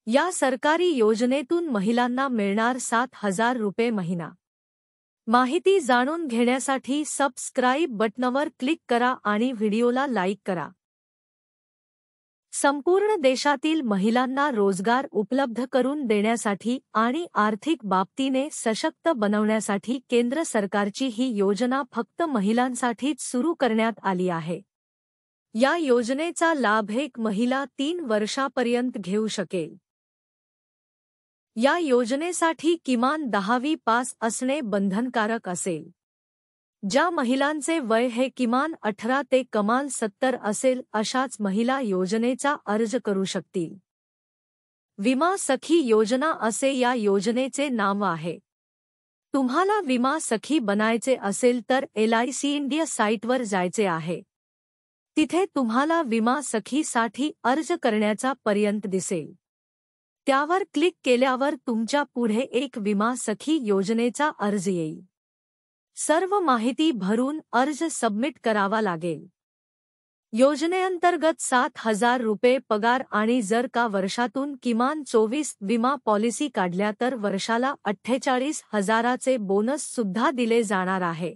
या सरकारी योजनेतून महिलांना मिळणार 7,000 रुपये महिना। माहिती जाणून घेण्यासाठी सबस्क्राईब बटणावर क्लिक करा आणि व्हिडिओला लाईक करा। संपूर्ण देशातील महिलांना रोजगार उपलब्ध करून देण्यासाठी आणि आर्थिक बाबतीने सशक्त बनवण्यासाठी केंद्र सरकारची ही योजना फक्त महिलांसाठीच सुरू करण्यात आली आहे। या योजनेचा लाभ एक महिला 3 वर्षापर्यंत घेऊ शकेल। या योजनेसाठी किमान 10वी पास असणे बंधनकारक असेल। ज्या महिलांचे वय हे किमान 18 ते कमाल 70 असेल अशाच महिला योजनेचा अर्ज करू शकतील। विमा सखी योजना असे या योजनेचे नाव आहे। तुम्हाला विमा सखी बनायचे असेल तर LIC इंडिया साइटवर जायचे आहे। तिथे तुम्हाला विमा सखीसाठी अर्ज करण्याचा पर्याय दिसेल। त्यावर क्लिक केल्यावर तुमच्या पुढे एक विमा सखी योजनेचा अर्ज येईल। सर्व माहिती भरून अर्ज सबमिट करावा लागेल। योजनेअंतर्गत 7,000 रुपये पगार आणि जर का वर्षातून किमान 24 विमा पॉलिसी काढल्या तर वर्षाला 48,000चे बोनस सुद्धा दिले जाणार आहे।